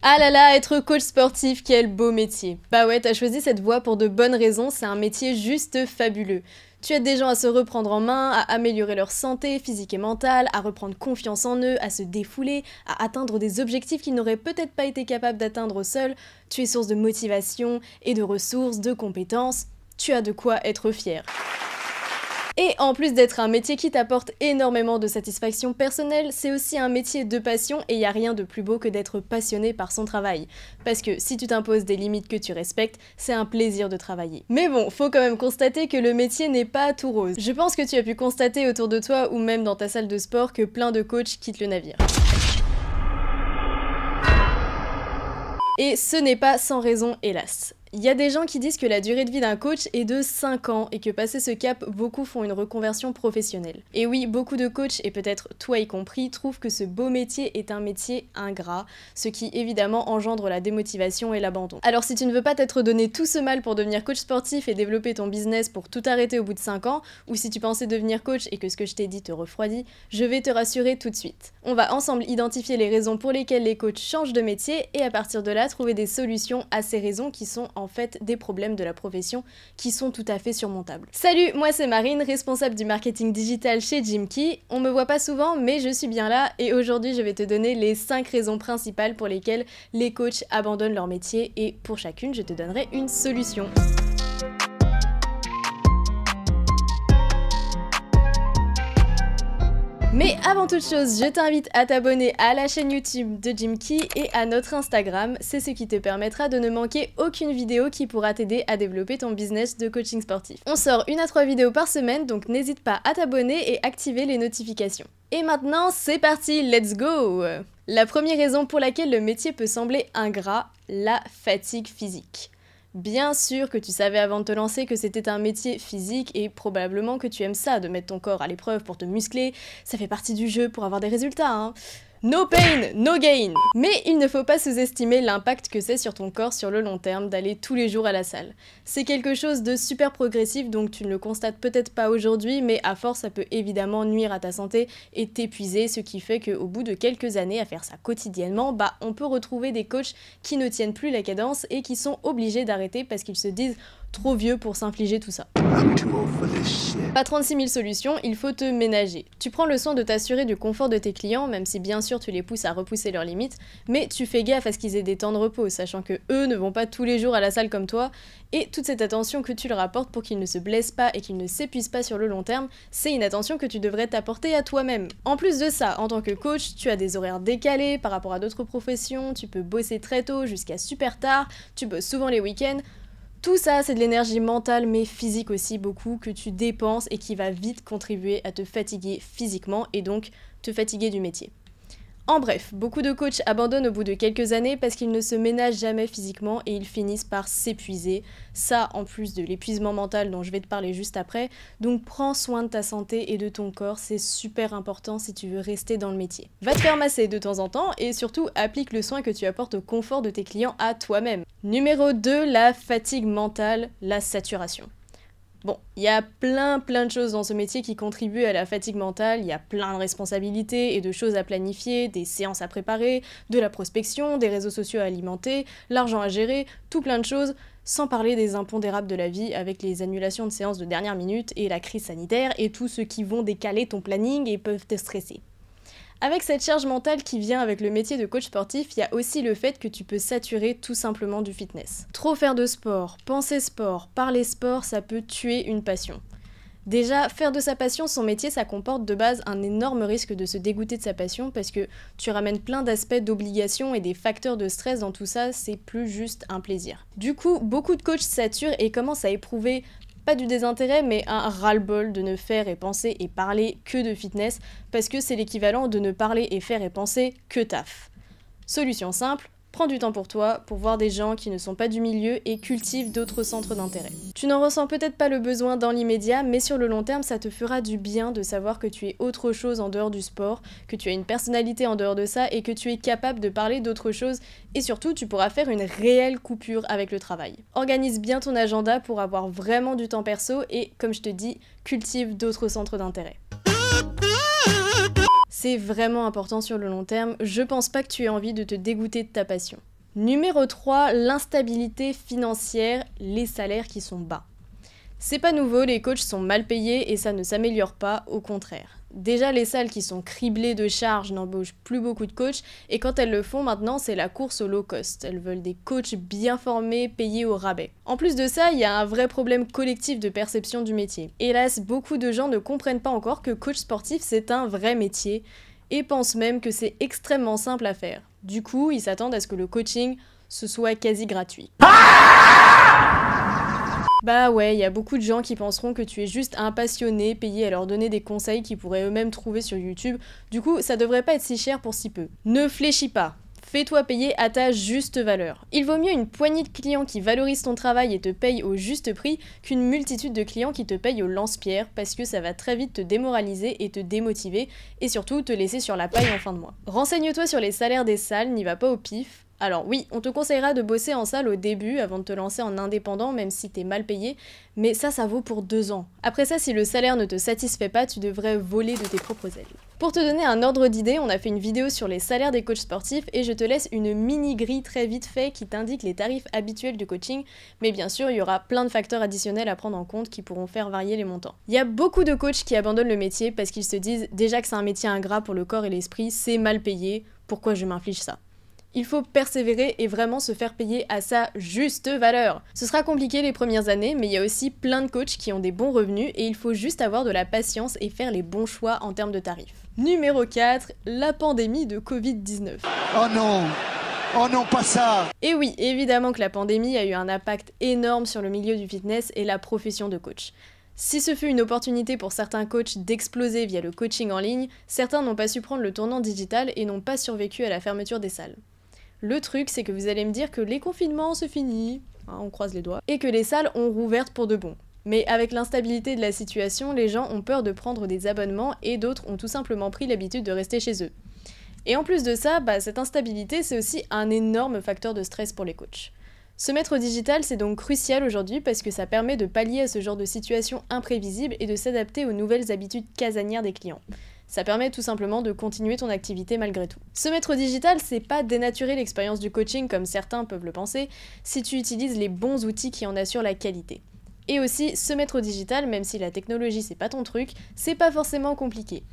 Ah là là, être coach sportif, quel beau métier. Bah ouais, t'as choisi cette voie pour de bonnes raisons, c'est un métier juste fabuleux. Tu aides des gens à se reprendre en main, à améliorer leur santé physique et mentale, à reprendre confiance en eux, à se défouler, à atteindre des objectifs qu'ils n'auraient peut-être pas été capables d'atteindre seuls. Tu es source de motivation et de ressources, de compétences. Tu as de quoi être fier. Et en plus d'être un métier qui t'apporte énormément de satisfaction personnelle, c'est aussi un métier de passion et y a rien de plus beau que d'être passionné par son travail. Parce que si tu t'imposes des limites que tu respectes, c'est un plaisir de travailler. Mais bon, faut quand même constater que le métier n'est pas tout rose. Je pense que tu as pu constater autour de toi ou même dans ta salle de sport que plein de coachs quittent le navire. Et ce n'est pas sans raison, hélas. Il y a des gens qui disent que la durée de vie d'un coach est de 5 ans et que passé ce cap, beaucoup font une reconversion professionnelle. Et oui, beaucoup de coachs, et peut-être toi y compris, trouvent que ce beau métier est un métier ingrat, ce qui évidemment engendre la démotivation et l'abandon. Alors si tu ne veux pas t'être donné tout ce mal pour devenir coach sportif et développer ton business pour tout arrêter au bout de 5 ans, ou si tu pensais devenir coach et que ce que je t'ai dit te refroidit, je vais te rassurer tout de suite. On va ensemble identifier les raisons pour lesquelles les coachs changent de métier et à partir de là trouver des solutions à ces raisons qui sont en fait des problèmes de la profession qui sont tout à fait surmontables. Salut, moi c'est Marine, responsable du marketing digital chez Jimkey. On me voit pas souvent mais je suis bien là et aujourd'hui je vais te donner les 5 raisons principales pour lesquelles les coachs abandonnent leur métier et pour chacune je te donnerai une solution. Mais avant toute chose, je t'invite à t'abonner à la chaîne YouTube de Jimkey et à notre Instagram, c'est ce qui te permettra de ne manquer aucune vidéo qui pourra t'aider à développer ton business de coaching sportif. On sort 1 à 3 vidéos par semaine, donc n'hésite pas à t'abonner et activer les notifications. Et maintenant, c'est parti, let's go! La première raison pour laquelle le métier peut sembler ingrat, la fatigue physique. Bien sûr que tu savais avant de te lancer que c'était un métier physique et probablement que tu aimes ça, de mettre ton corps à l'épreuve pour te muscler, ça fait partie du jeu pour avoir des résultats, hein. No pain, no gain! Mais il ne faut pas sous-estimer l'impact que c'est sur ton corps sur le long terme d'aller tous les jours à la salle. C'est quelque chose de super progressif donc tu ne le constates peut-être pas aujourd'hui mais à force ça peut évidemment nuire à ta santé et t'épuiser, ce qui fait qu'au bout de quelques années à faire ça quotidiennement, on peut retrouver des coachs qui ne tiennent plus la cadence et qui sont obligés d'arrêter parce qu'ils se disent trop vieux pour s'infliger tout ça. Pas 36 000 solutions, il faut te ménager. Tu prends le soin de t'assurer du confort de tes clients, même si bien sûr tu les pousses à repousser leurs limites, mais tu fais gaffe à ce qu'ils aient des temps de repos, sachant que eux ne vont pas tous les jours à la salle comme toi, et toute cette attention que tu leur apportes pour qu'ils ne se blessent pas et qu'ils ne s'épuisent pas sur le long terme, c'est une attention que tu devrais t'apporter à toi-même. En plus de ça, en tant que coach, tu as des horaires décalés par rapport à d'autres professions, tu peux bosser très tôt jusqu'à super tard, tu bosses souvent les week-ends. Tout ça, c'est de l'énergie mentale mais physique aussi beaucoup que tu dépenses et qui va vite contribuer à te fatiguer physiquement et donc te fatiguer du métier. En bref, beaucoup de coachs abandonnent au bout de quelques années parce qu'ils ne se ménagent jamais physiquement et ils finissent par s'épuiser. Ça, en plus de l'épuisement mental dont je vais te parler juste après. Donc prends soin de ta santé et de ton corps, c'est super important si tu veux rester dans le métier. Va te faire masser de temps en temps et surtout applique le soin que tu apportes au confort de tes clients à toi-même. Numéro 2, la fatigue mentale, la saturation. Bon, il y a plein de choses dans ce métier qui contribuent à la fatigue mentale, il y a plein de responsabilités et de choses à planifier, des séances à préparer, de la prospection, des réseaux sociaux à alimenter, l'argent à gérer, tout plein de choses, sans parler des impondérables de la vie avec les annulations de séances de dernière minute et la crise sanitaire et tous ceux qui vont décaler ton planning et peuvent te stresser. Avec cette charge mentale qui vient avec le métier de coach sportif, il y a aussi le fait que tu peux saturer tout simplement du fitness. Trop faire de sport, penser sport, parler sport, ça peut tuer une passion. Déjà, faire de sa passion son métier, ça comporte de base un énorme risque de se dégoûter de sa passion parce que tu ramènes plein d'aspects d'obligation et des facteurs de stress dans tout ça, c'est plus juste un plaisir. Du coup, beaucoup de coachs saturent et commencent à éprouver pas du désintérêt, mais un ras-le-bol de ne faire et penser et parler que de fitness, parce que c'est l'équivalent de ne parler et faire et penser que taf. Solution simple, prends du temps pour toi, pour voir des gens qui ne sont pas du milieu et cultive d'autres centres d'intérêt. Tu n'en ressens peut-être pas le besoin dans l'immédiat, mais sur le long terme, ça te fera du bien de savoir que tu es autre chose en dehors du sport, que tu as une personnalité en dehors de ça et que tu es capable de parler d'autre chose et surtout, tu pourras faire une réelle coupure avec le travail. Organise bien ton agenda pour avoir vraiment du temps perso et, comme je te dis, cultive d'autres centres d'intérêt. C'est vraiment important sur le long terme, je pense pas que tu aies envie de te dégoûter de ta passion. Numéro 3, l'instabilité financière, les salaires qui sont bas. C'est pas nouveau, les coachs sont mal payés et ça ne s'améliore pas, au contraire. Déjà, les salles qui sont criblées de charges n'embauchent plus beaucoup de coachs et quand elles le font maintenant, c'est la course au low cost. Elles veulent des coachs bien formés, payés au rabais. En plus de ça, il y a un vrai problème collectif de perception du métier. Hélas, beaucoup de gens ne comprennent pas encore que coach sportif, c'est un vrai métier et pensent même que c'est extrêmement simple à faire. Du coup, ils s'attendent à ce que le coaching, ce soit quasi gratuit. Bah ouais, il y a beaucoup de gens qui penseront que tu es juste un passionné payé à leur donner des conseils qu'ils pourraient eux-mêmes trouver sur YouTube. Du coup, ça devrait pas être si cher pour si peu. Ne fléchis pas. Fais-toi payer à ta juste valeur. Il vaut mieux une poignée de clients qui valorisent ton travail et te payent au juste prix qu'une multitude de clients qui te payent au lance-pierre parce que ça va très vite te démoraliser et te démotiver et surtout te laisser sur la paille en fin de mois. Renseigne-toi sur les salaires des salles, n'y va pas au pif. Alors oui, on te conseillera de bosser en salle au début avant de te lancer en indépendant même si t'es mal payé, mais ça vaut pour 2 ans. Après ça, si le salaire ne te satisfait pas, tu devrais voler de tes propres ailes. Pour te donner un ordre d'idée, on a fait une vidéo sur les salaires des coachs sportifs et je te laisse une mini grille très vite fait qui t'indique les tarifs habituels du coaching, mais bien sûr, il y aura plein de facteurs additionnels à prendre en compte qui pourront faire varier les montants. Il y a beaucoup de coachs qui abandonnent le métier parce qu'ils se disent déjà que c'est un métier ingrat pour le corps et l'esprit, c'est mal payé, pourquoi je m'inflige ça ? Il faut persévérer et vraiment se faire payer à sa juste valeur. Ce sera compliqué les premières années, mais il y a aussi plein de coachs qui ont des bons revenus et il faut juste avoir de la patience et faire les bons choix en termes de tarifs. Numéro 4, la pandémie de Covid-19. Oh non! Oh non, pas ça! Et oui, évidemment que la pandémie a eu un impact énorme sur le milieu du fitness et la profession de coach. Si ce fut une opportunité pour certains coachs d'exploser via le coaching en ligne, certains n'ont pas su prendre le tournant digital et n'ont pas survécu à la fermeture des salles. Le truc, c'est que vous allez me dire que les confinements, c'est fini, hein, on croise les doigts, et que les salles ont rouvert pour de bon. Mais avec l'instabilité de la situation, les gens ont peur de prendre des abonnements et d'autres ont tout simplement pris l'habitude de rester chez eux. Et en plus de ça, cette instabilité, c'est aussi un énorme facteur de stress pour les coachs. Se mettre au digital, c'est donc crucial aujourd'hui parce que ça permet de pallier à ce genre de situation imprévisible et de s'adapter aux nouvelles habitudes casanières des clients. Ça permet tout simplement de continuer ton activité malgré tout. Se mettre au digital, c'est pas dénaturer l'expérience du coaching comme certains peuvent le penser, si tu utilises les bons outils qui en assurent la qualité. Et aussi, se mettre au digital, même si la technologie c'est pas ton truc, c'est pas forcément compliqué.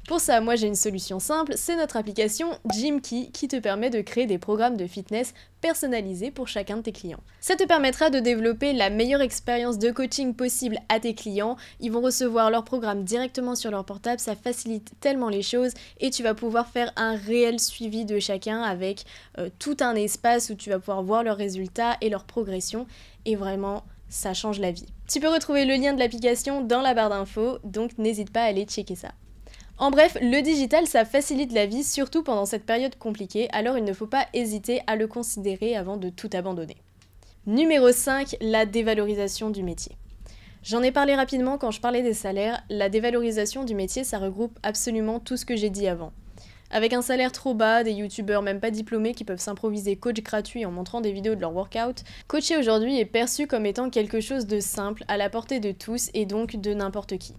Pour ça, moi j'ai une solution simple, c'est notre application Gymkey qui te permet de créer des programmes de fitness personnalisés pour chacun de tes clients. Ça te permettra de développer la meilleure expérience de coaching possible à tes clients, ils vont recevoir leur programme directement sur leur portable, ça facilite tellement les choses et tu vas pouvoir faire un réel suivi de chacun avec tout un espace où tu vas pouvoir voir leurs résultats et leur progression et vraiment ça change la vie. Tu peux retrouver le lien de l'application dans la barre d'infos, donc n'hésite pas à aller checker ça. En bref, le digital, ça facilite la vie, surtout pendant cette période compliquée, alors il ne faut pas hésiter à le considérer avant de tout abandonner. Numéro 5, la dévalorisation du métier. J'en ai parlé rapidement quand je parlais des salaires, la dévalorisation du métier, ça regroupe absolument tout ce que j'ai dit avant. Avec un salaire trop bas, des youtubeurs même pas diplômés qui peuvent s'improviser coach gratuit en montrant des vidéos de leur workout, coacher aujourd'hui est perçu comme étant quelque chose de simple, à la portée de tous et donc de n'importe qui.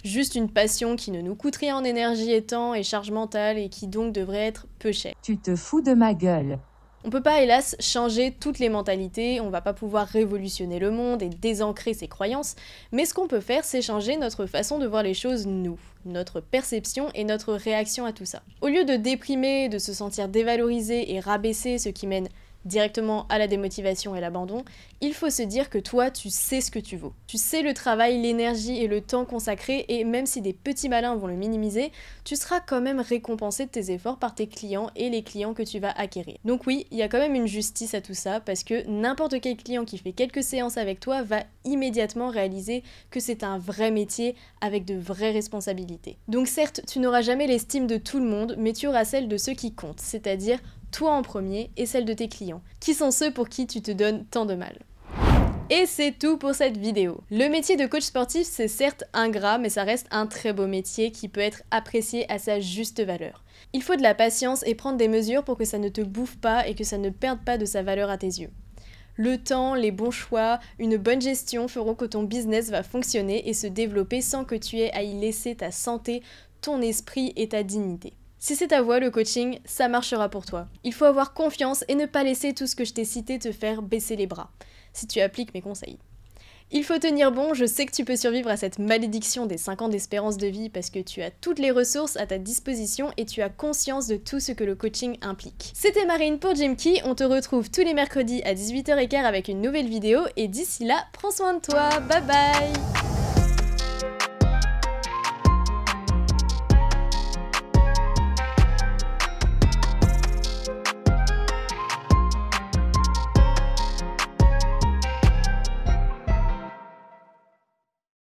Juste une passion qui ne nous coûte rien en énergie et temps et charge mentale et qui donc devrait être peu chère. Tu te fous de ma gueule. On peut pas hélas changer toutes les mentalités, on va pas pouvoir révolutionner le monde et désancrer ses croyances, mais ce qu'on peut faire c'est changer notre façon de voir les choses nous, notre perception et notre réaction à tout ça. Au lieu de déprimer, de se sentir dévalorisé et rabaisser, ce qui mène directement à la démotivation et l'abandon, il faut se dire que toi, tu sais ce que tu vaux. Tu sais le travail, l'énergie et le temps consacrés et même si des petits malins vont le minimiser, tu seras quand même récompensé de tes efforts par tes clients et les clients que tu vas acquérir. Donc oui, il y a quand même une justice à tout ça parce que n'importe quel client qui fait quelques séances avec toi va immédiatement réaliser que c'est un vrai métier avec de vraies responsabilités. Donc certes, tu n'auras jamais l'estime de tout le monde, mais tu auras celle de ceux qui comptent, c'est-à-dire toi en premier et celle de tes clients, qui sont ceux pour qui tu te donnes tant de mal. Et c'est tout pour cette vidéo. Le métier de coach sportif, c'est certes ingrat, mais ça reste un très beau métier qui peut être apprécié à sa juste valeur. Il faut de la patience et prendre des mesures pour que ça ne te bouffe pas et que ça ne perde pas de sa valeur à tes yeux. Le temps, les bons choix, une bonne gestion feront que ton business va fonctionner et se développer sans que tu aies à y laisser ta santé, ton esprit et ta dignité. Si c'est ta voie, le coaching, ça marchera pour toi. Il faut avoir confiance et ne pas laisser tout ce que je t'ai cité te faire baisser les bras, si tu appliques mes conseils. Il faut tenir bon, je sais que tu peux survivre à cette malédiction des 5 ans d'espérance de vie parce que tu as toutes les ressources à ta disposition et tu as conscience de tout ce que le coaching implique. C'était Marine pour Jim Key, on te retrouve tous les mercredis à 18h15 avec une nouvelle vidéo et d'ici là, prends soin de toi, bye bye!